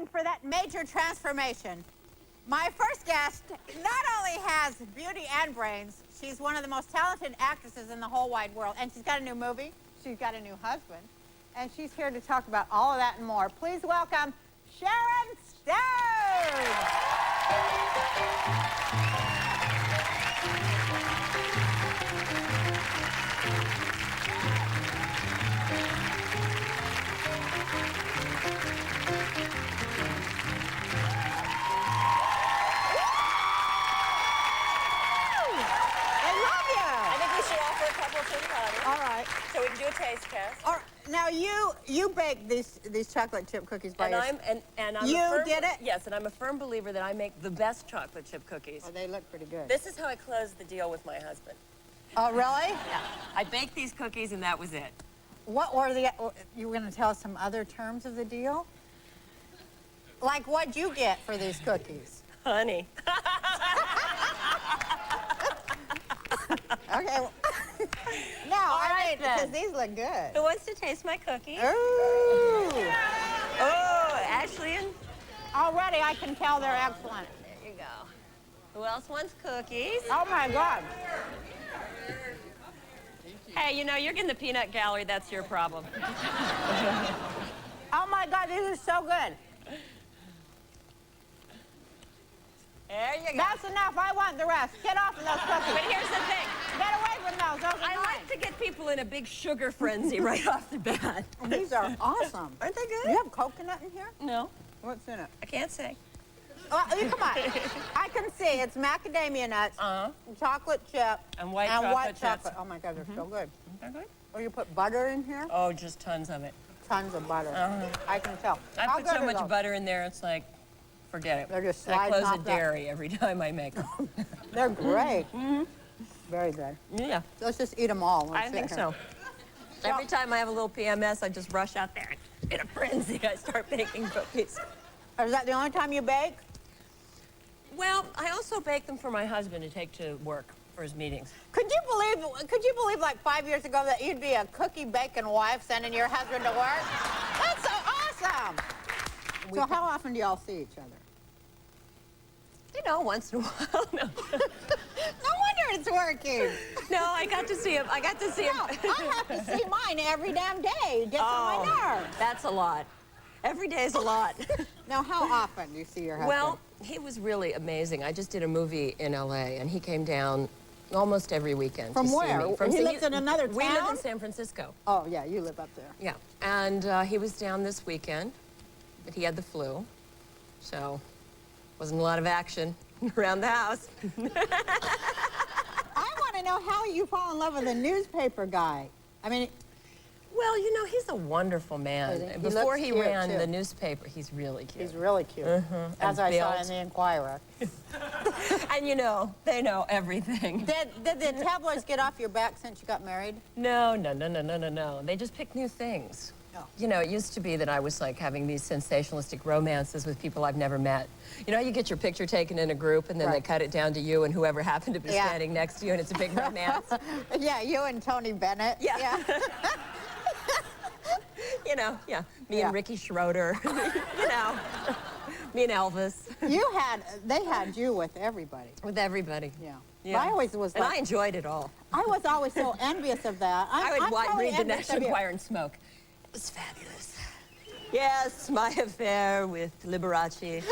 waiting for that major transformation. My first guest not only has beauty and brains, she's one of the most talented actresses in the whole wide world, and she's got a new movie, she's got a new husband, and she's here to talk about all of that and more. Please welcome Sharon Stone! All right. So we can do a taste test. All right. Now you baked these chocolate chip cookies by yourself. I'm You did it? Yes, and I'm a firm believer that I make the best chocolate chip cookies. Oh, they look pretty good. This is how I closed the deal with my husband. Oh, really? Yeah. I baked these cookies and that was it. What were you were going to tell us some other terms of the deal? Like what'd you get for these cookies? Honey. Okay. Because these look good. Who wants to taste my cookies? Ooh. Oh, Ashley and... Already I can tell they're excellent. There you go. Who else wants cookies? Oh, my God. Hey, you know, you're getting the peanut gallery. That's your problem. Oh, my God, these are so good. There you go. That's enough. I want the rest. Get off of those cookies. But here's the thing. Get away from those. Those are I mine. like to get people in a big sugar frenzy right off the bat. These are awesome. Aren't they good? You have coconut in here? No, What's in it? I can't say. Oh, come on. I can see. It's macadamia nuts, chocolate chip, And white chocolate chips. Oh, my God, they're so good. Aren't they good? Oh, you put butter in here? Oh, just tons of it. Tons of butter. I can tell. I How put good so are much those? butter in there, it's like, forget it. They're just I sliding close off a that- dairy every time I make them. They're great. Very good. Yeah, Let's just eat them all. I think so. Every time I have a little PMS, I just rush out there and in a frenzy, I start baking cookies. Is that the only time you bake? Well, I also bake them for my husband to take to work for his meetings. Could you believe like 5 years ago that you'd be a cookie baking wife sending your husband to work? That's so awesome. So how often do y'all see each other? You know, once in a while. No, No wonder it's working. no, I got to see him. I got to see him. No, I have to see mine every damn day. It gets on my nerves. That's a lot. Every day is a lot. Now, how often do you see your husband? Well, he was really amazing. I just did a movie in L.A., and he came down almost every weekend From to see where? me. He lives in another We live in town? San Francisco. Oh, yeah, you live up there. Yeah, and he was down this weekend, but he had the flu, so wasn't a lot of action around the house. I want to know how you fall in love with a newspaper guy. I mean, Well, you know, he's a wonderful man. He Before looks he cute, ran too. the newspaper, he's really cute. he's really cute. As And I saw built. in the Inquirer. And you know, they know everything. Did the tabloids get off your back since you got married? No. They just pick new things. Oh. You know, it used to be that I was like having these sensationalistic romances with people I've never met. You know how you get your picture taken in a group and then they Right. cut it down to you and whoever happened to be Yeah. standing next to you and it's a big romance? Yeah, you and Tony Bennett. Yeah. You know, yeah. Me Yeah. and Ricky Schroeder. You know, me and Elvis. They had you with everybody. With everybody. Yeah. Yeah. I always was And I like, enjoyed it all. I was always so envious of that. I I'm would totally read the envious National of you. Enquirer and smoke. It was fabulous. Yes, my affair with Liberace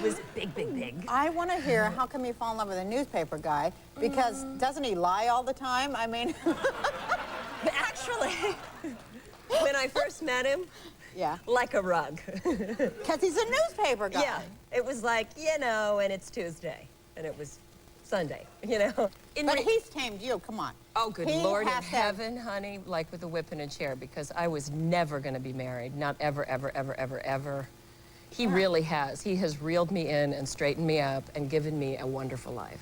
was big. I want to hear how come you fall in love with a newspaper guy, because doesn't he lie all the time? I mean, Actually, when I first met him, yeah, like a rug. because he's a newspaper guy. Yeah, it was like, you know, and it's Tuesday, and it was Sunday, you know. But he's tamed you, come on. Oh, good He Lord in has to- heaven, honey, like with a whip and a chair, because I was never going to be married, not ever. He really has. He has reeled me in and straightened me up and given me a wonderful life.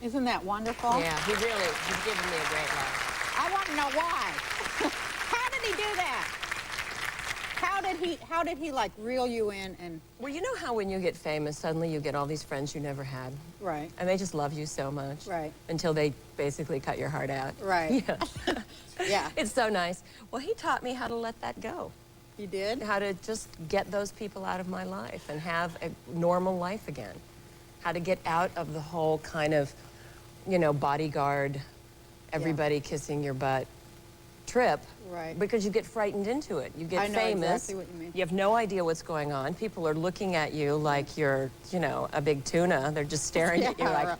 Isn't that wonderful? Yeah, he's given me a great life. I want to know why. How did he do that? How did he like reel you in and... Well, you know how when you get famous, suddenly you get all these friends you never had? Right. And they just love you so much. Right. Until they basically cut your heart out. Right. Yeah. Yeah. It's so nice. Well, he taught me how to let that go. You did? How to just get those people out of my life and have a normal life again. How to get out of the whole kind of, you know, bodyguard, everybody kissing your butt trip. Right. Because you get frightened into it. You get I know famous. exactly what you mean. You have no idea what's going on. People are looking at you like you're, you know, a big tuna. They're just staring at you like,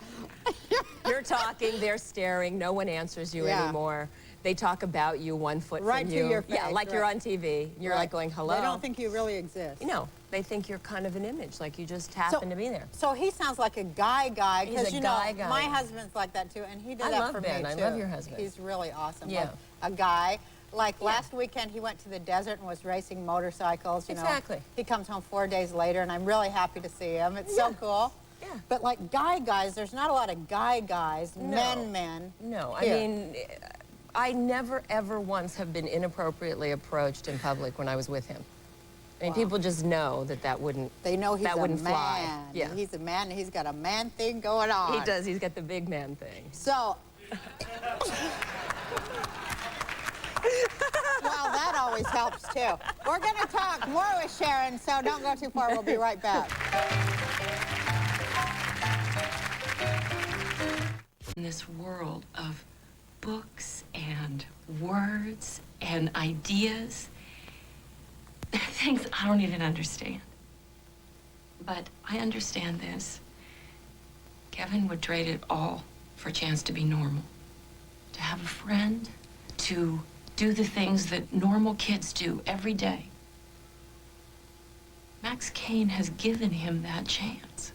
you're talking, they're staring, no one answers you anymore. They talk about you 1 foot right from to you. your face. Yeah, like you're on TV. You're like going, hello. They don't think you really exist. No, they think you're kind of an image, like you just happen to be there. So he sounds like a guy, He's a you guy. know, my husband's like that too, and he did I that love for Ben. me I too. love your husband. He's really awesome. Yeah. Like a guy. Like last weekend, he went to the desert and was racing motorcycles. You know. He comes home 4 days later, and I'm really happy to see him. It's so cool. Yeah. But like guys, there's not a lot of guys, men. No, here. I mean, I never, ever once have been inappropriately approached in public when I was with him. I mean, people just know that wouldn't. They know he's a man. Fly. Yeah. He's a man. And he's got a man thing going on. He does. He's got the big man thing. So. Well, that always helps too. We're going to talk more with Sharon, so don't go too far. We'll be right back. In this world of books and words and ideas, things I don't even understand. But I understand this. Kevin would trade it all for a chance to be normal. To have a friend, to do the things that normal kids do every day. Max Caine has given him that chance.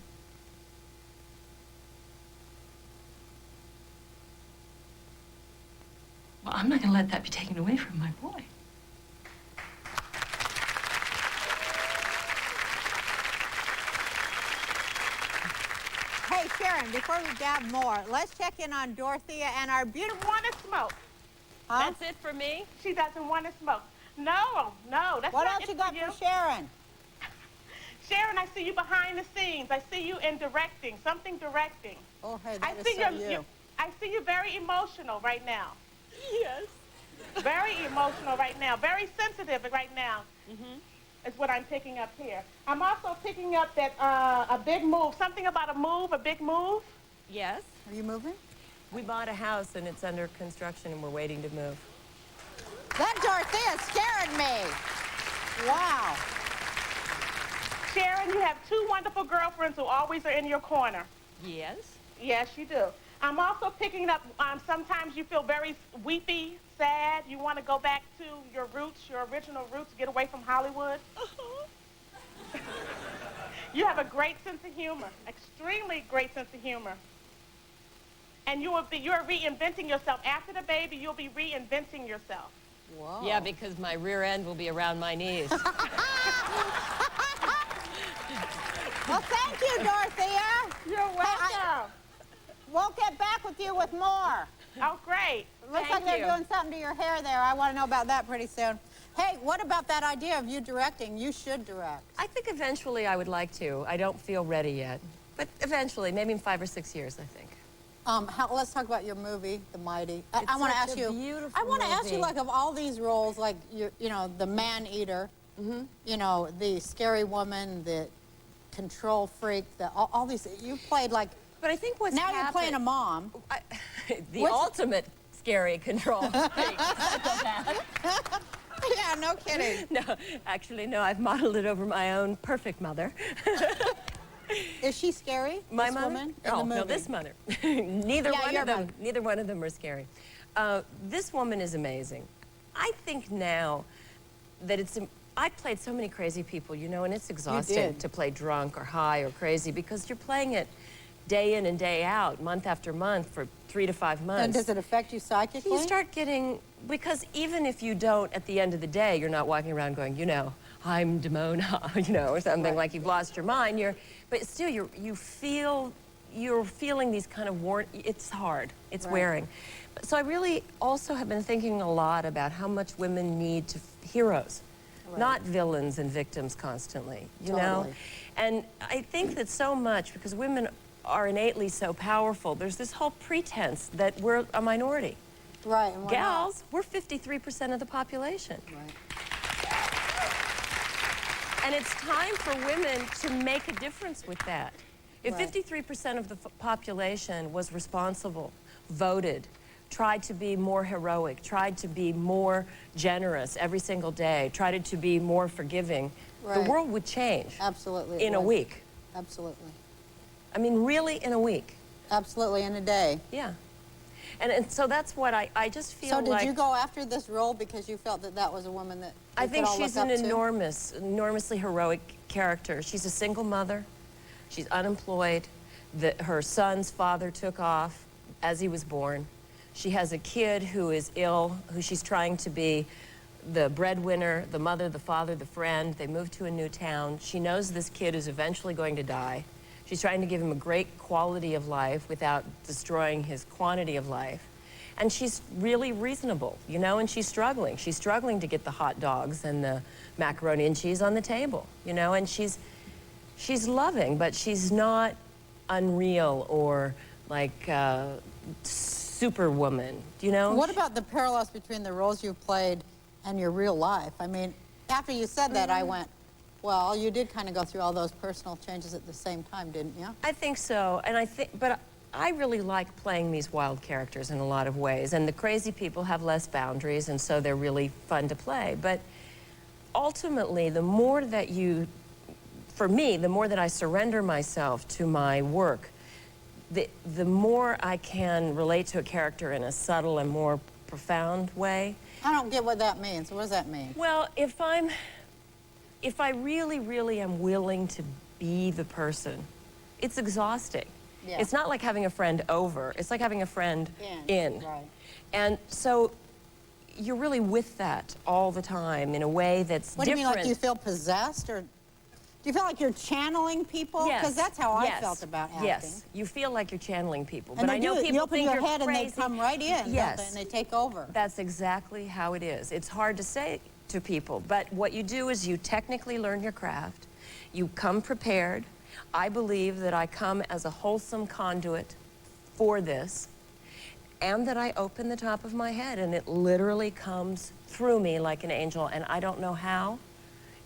Well, I'm not going to let that be taken away from my boy. Hey, Sharon, before we gab more, let's check in on Dorothea and our beautiful... Want to smoke? Huh? That's it for me? She doesn't want to smoke. No, that's What not else it you got for for Sharon? Sharon, I see you behind the scenes. I see you in directing, something directing. Oh, hey, I that see is so you. I see you very emotional right now. Yes. Very emotional right now. Very sensitive right now. Is what I'm picking up here. I'm also picking up that a big move. Something about a big move. Yes. Are you moving? We bought a house and it's under construction and we're waiting to move. That Dorothea scared me. Wow. Sharon, you have two wonderful girlfriends who always are in your corner. Yes. Yes, you do. I'm also picking up, sometimes you feel very weepy, sad. You want to go back to your roots, your original roots, get away from Hollywood. You have a great sense of humor, extremely great sense of humor. And you're reinventing yourself. After the baby, you'll be reinventing yourself. Whoa. Yeah, because my rear end will be around my knees. Well, thank you, Dorothea. You're welcome. We'll get back with you with more. Oh, great. Looks Thank like they're you. doing something to your hair there. I want to know about that pretty soon. Hey, what about that idea of you directing? You should direct. I think eventually I would like to. I don't feel ready yet. But eventually, maybe in 5 or 6 years, I think. Let's talk about your movie, The Mighty. I It's want to such ask a you. beautiful I want to ask you, movie. like, of all these roles, like you know, the man-eater, you know, the scary woman, the control freak, all these. You played like. But I think what's Now you're playing a mom. The ultimate scary control. Yeah, no kidding. No, actually, no. I've modeled it over my own perfect mother. Is she scary? My this mother? woman? Oh, in the no, movie? this mother. Neither Yeah, one your of them. mother. Neither one of them are scary. This woman is amazing. I think now that I played so many crazy people, you know, and it's exhausting did. to play drunk or high or crazy because you're playing it day in and day out, month after month for 3 to 5 months. And does it affect you psychically? You start getting, because even if you don't, at the end of the day, you're not walking around going, you know, I'm Demona, you know, or something like you've lost your mind. But still, you're feeling these kind of it's hard, it's wearing. So I really also have been thinking a lot about how much women need heroes, not villains and victims constantly, you know? And I think that so much, because women are innately so powerful, there's this whole pretense that we're a minority. Right. And Gals, we're 53% of the population. Right. And it's time for women to make a difference with that. If Right. 53% of the population was responsible, voted, tried to be more heroic, tried to be more generous every single day, tried to be more forgiving, Right. the world would change. Absolutely. it In a would. week. Absolutely. I mean, really in a week. Absolutely, in a day. Yeah. And so that's what I just feel So did like... you go after this role because you felt that that was a woman that I we think could all she's look an up to? enormously heroic character. She's a single mother. She's unemployed. Her son's father took off as he was born. She has a kid who is ill, who she's trying to be the breadwinner, the mother, the father, the friend. They move to a new town. She knows this kid is eventually going to die. She's trying to give him a great quality of life without destroying his quantity of life. And she's really reasonable, you know, and she's struggling. She's struggling to get the hot dogs and the macaroni and cheese on the table, you know, and she's loving, but she's not unreal or like superwoman, you know? What about the parallels between the roles you played and your real life? I mean, after you said that, I went, well, you did kind of go through all those personal changes at the same time, didn't you? I think so, and but I really like playing these wild characters in a lot of ways, and the crazy people have less boundaries, and so they're really fun to play. But ultimately, the more that for me, the more that I surrender myself to my work, the more I can relate to a character in a subtle and more profound way. I don't get what that means. What does that mean? Well, if I really, really am willing to be the person, it's exhausting. Yeah. It's not like having a friend over. It's like having a friend in. Right. And so you're really with that all the time in a way that's What do you different. mean, like you feel possessed, or do you feel like you're channeling people? Yes. Because that's how I Yes. felt about acting. Yes, you feel like you're channeling people. And But they I know do. people You open think your you're head crazy. and they come right in, don't Yes. they? And they take over. That's exactly how it is. It's hard to say to people, but what you do is you technically learn your craft. You come prepared. I believe that I come as a wholesome conduit for this, and that I open the top of my head, and it literally comes through me like an angel, and I don't know how,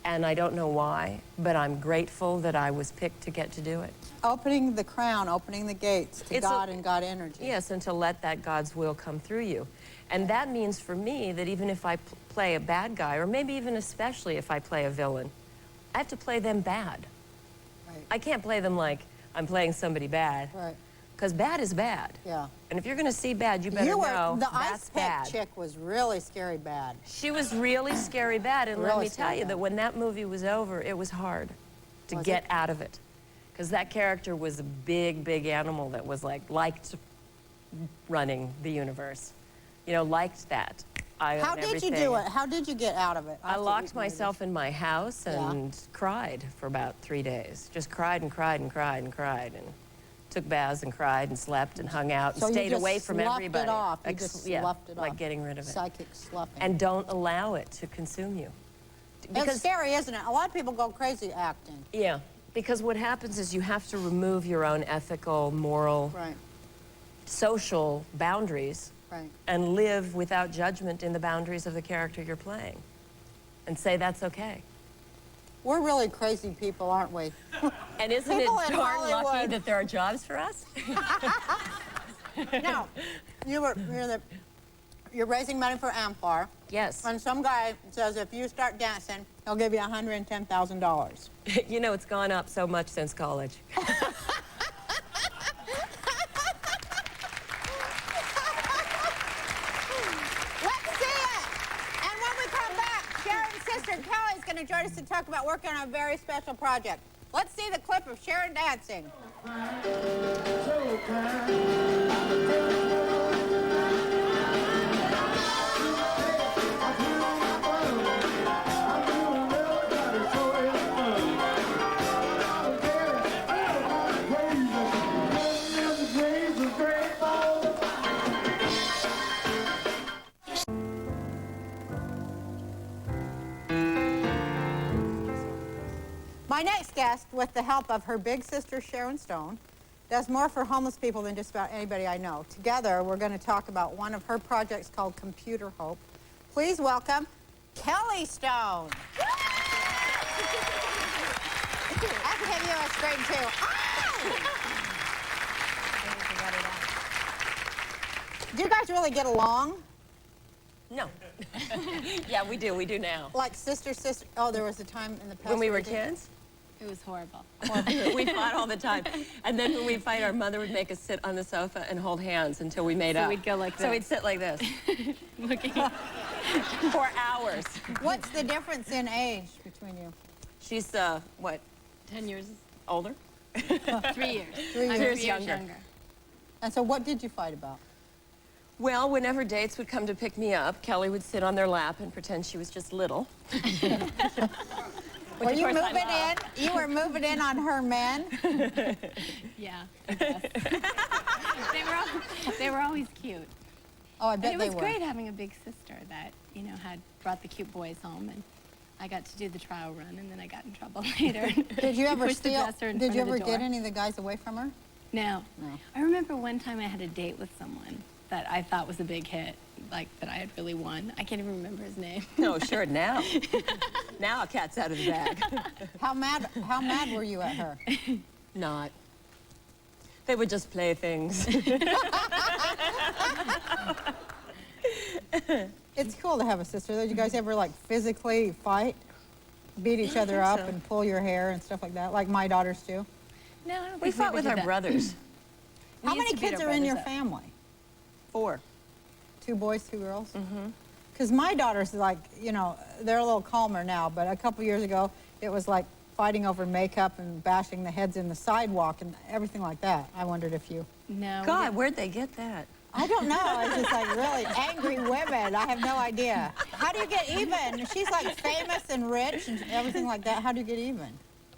and I don't know why, but I'm grateful that I was picked to get to do it. Opening the crown, opening the gates to It's a- God and God energy. Yes, and to let that God's will come through you. And that means for me that even if I play a bad guy, or maybe even especially if I play a villain, I have to play them bad. Right. I can't play them like I'm playing somebody bad, Right. because bad is bad. Yeah. And if you're going to see bad, you better know the that's ice pick bad. chick was really scary bad. She was really scary bad, and let Really me tell scary you bad. that when that movie was over, it was hard to Was get it? out of it. Because that character was a big, big animal that was liked running the universe. You know, liked that. How did you do it? How did you get out of it? I after locked you- myself in my house Yeah. and cried for about 3 days. Just cried and cried and cried and cried, and took baths and cried and slept and hung out and So you stayed just away from sloughed everybody. it off. You just Yeah, sloughed it like off. getting rid of it. Psychic sloughing. And don't allow it to consume you. It's scary, isn't it? A lot of people go crazy acting. Yeah, because what happens is you have to remove your own ethical, moral, Right. social boundaries Right. and live without judgment in the boundaries of the character you're playing, and say that's okay. We're really crazy people, aren't we? And isn't it People in darn lucky Hollywood. that there are jobs for us? Now, you're raising money for Amphar, Yes. and some guy says if you start dancing, he'll give you $110,000. You know, it's gone up so much since college. Let's see it! And when we come back, Sharon's sister Kelly is going to join us to talk about working on a very special project. Let's see the clip of Sharon dancing. My next guest, with the help of her big sister Sharon Stone, does more for homeless people than just about anybody I know. Together, we're going to talk about one of her projects called Computer Hope. Please welcome Kelly Stone. screen too. Do you guys really get along? No. Yeah, we do now. Like sister, sister? Oh, there was a time in the past When we where were you did? kids, It was horrible. we fought all the time. And then when we'd fight, our mother would make us sit on the sofa and hold hands until we made up. So we'd go like So this. we'd sit like this Looking. for hours. What's the difference in age between you? She's, what, 10 years, older? 3 years. 3 I'm years. 3 years Younger. younger. And so what did you fight about? Well, whenever dates would come to pick me up, Kelly would sit on their lap and pretend she was just little. Were you moving in? You were moving in on her men? Yeah, I guess. they were always cute. Oh, I bet And they it was were. great having a big sister that, you know, had brought the cute boys home, and I got to do the trial run, and then I got in trouble later. Did you ever Pushed the steal? dresser in Did you front of ever the get door. any of the guys away from her? No. No. I remember one time I had a date with someone that I thought was a big hit, like that I had really won. I can't even remember his name. No, sure, now. Now a cat's out of the bag. How mad were you at her? Not. They would just play things. It's cool to have a sister. Did you guys ever like physically fight? Beat each other up so. and pull your hair and stuff like that, like my daughters do? No, I don't We think fought ever with did our that. brothers. How used many to beat kids our are in brothers your up. family? 4. 2 boys, 2 girls? Mm-hmm. Because my daughters, like, you know, they're a little calmer now, but a couple years ago, it was like fighting over makeup and bashing the heads in the sidewalk and everything like that. I wondered if you... No. we God, didn't. where'd they get that? I don't know. It's just like really angry women. I have no idea. How do you get even? She's like famous and rich and everything like that. How do you get even?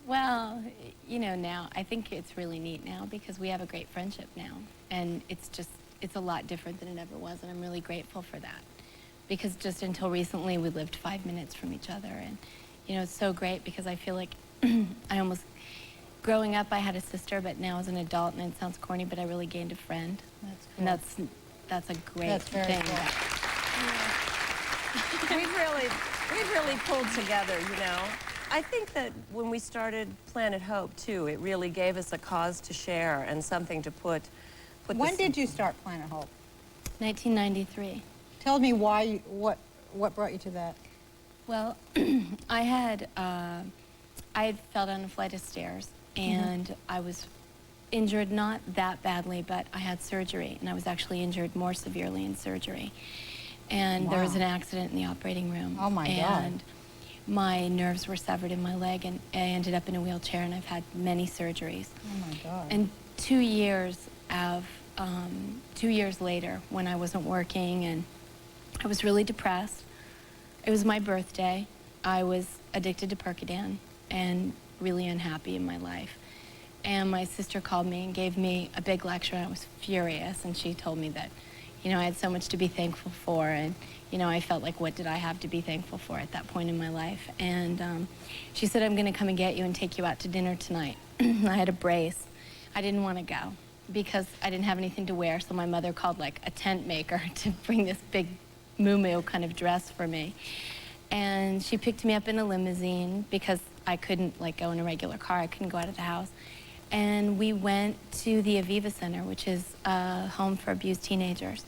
Well, you know, now I think it's really neat now because we have a great friendship now, and it's a lot different than it ever was, and I'm really grateful for that. Because just until recently, we lived 5 minutes from each other, and you know, it's so great because I feel like growing up, I had a sister, but now as an adult, and it sounds corny, but I really gained a friend. That's cool. And that's a great That's very thing. cool. We've really pulled together, you know. I think that when we started Planet Hope, too, it really gave us a cause to share and something to put When did you start Planet Hope? 1993. Tell me why, what brought you to that? Well, I had fell down a flight of stairs, and I was injured, not that badly, but I had surgery, and I was actually injured more severely in surgery. And there was Wow. an accident in the operating room. Oh, my God. And my nerves were severed in my leg, and I ended up in a wheelchair, and I've had many surgeries. Oh my God. And 2 years of, 2 years later, when I wasn't working and I was really depressed, it was my birthday. I was addicted to Percodan and really unhappy in my life. And my sister called me and gave me a big lecture, and I was furious. And she told me that, you know, I had so much to be thankful for, and you know, I felt like, what did I have to be thankful for at that point in my life? And she said, I'm gonna come and get you and take you out to dinner tonight. I had a brace. I didn't wanna go because I didn't have anything to wear, so my mother called like a tent maker to bring this big muumuu kind of dress for me. And she picked me up in a limousine because I couldn't like go in a regular car. I couldn't go out of the house. And we went to the Aviva Center, which is a home for abused teenagers.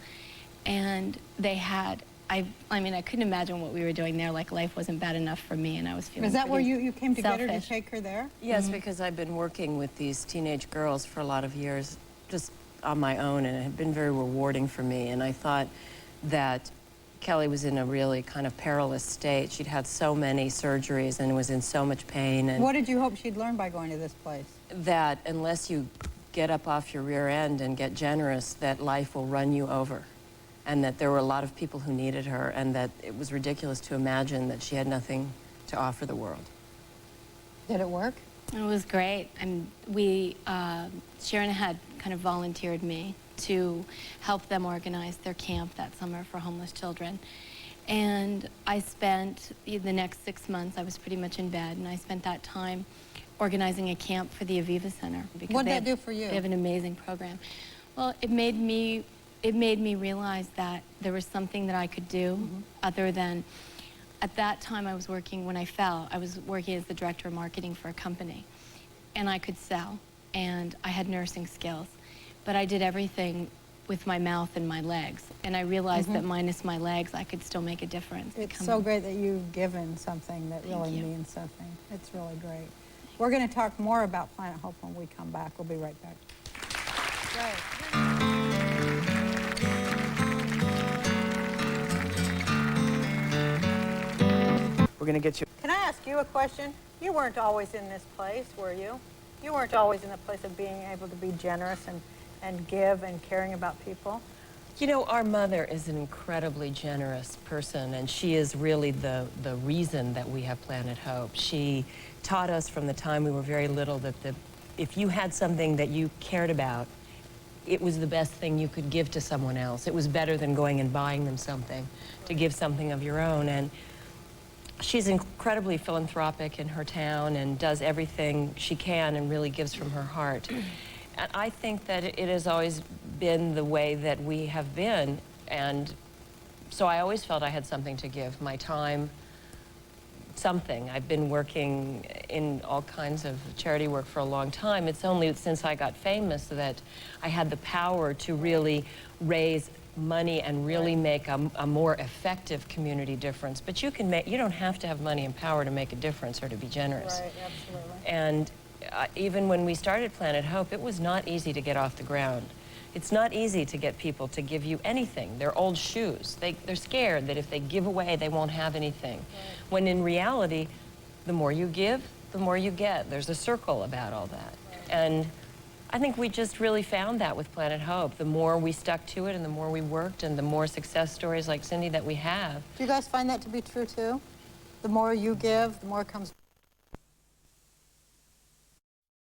And they had, I mean, I couldn't imagine what we were doing there. Like, life wasn't bad enough for me, and I was feeling Is that where pretty you came to get her to selfish. take her there? Yes, because I've been working with these teenage girls for a lot of years, just on my own, and it had been very rewarding for me. And I thought that Kelly was in a really kind of perilous state. She'd had so many surgeries and was in so much pain. And What did you hope she'd learn by going to this place? that unless you get up off your rear end and get generous, that life will run you over. And that there were a lot of people who needed her, and that it was ridiculous to imagine that she had nothing to offer the world. Did it work? It was great. And Sharon had kind of volunteered me to help them organize their camp that summer for homeless children. And I spent the next 6 months, I was pretty much in bed, and I spent that time organizing a camp for the Aviva Center. Because What'd they that have- do for you? They have an amazing program. Well, it made me realize that there was something that I could do other than, at that time I was working, when I fell, I was working as the director of marketing for a company. and I could sew, and I had nursing skills, but I did everything with my mouth and my legs, and I realized that minus my legs, I could still make a difference. It's so great that you've given something that really means something. It's really great. We're going to talk more about Planet Hope when we come back. We'll be right back. We're going to get you. Can I ask you a question? You weren't always in this place, were you? You weren't always in the place of being able to be generous and give and caring about people? You know, our mother is an incredibly generous person, and she is really the reason that we have Planet Hope. She taught us from the time we were very little that if you had something that you cared about, it was the best thing you could give to someone else. It was better than going and buying them something, to give something of your own. And she's incredibly philanthropic in her town and does everything she can and really gives from her heart. And I think that it has always been the way that we have been, and so I always felt I had something to give, my time, something. I've been working in all kinds of charity work for a long time. It's only since I got famous that I had the power to really raise money and really make a more effective community difference. But you don't have to have money and power to make a difference or to be generous. Right, absolutely. And even when we started Planet Hope, it was not easy to get off the ground. It's not easy to get people to give you anything. They're old shoes. They're scared that if they give away, they won't have anything. Right. When in reality, the more you give, the more you get. There's a circle about all that. Right. And I think we just really found that with Planet Hope. The more we stuck to it and the more we worked and the more success stories like Cindy that we have. Do you guys find that to be true too? The more you give, the more comes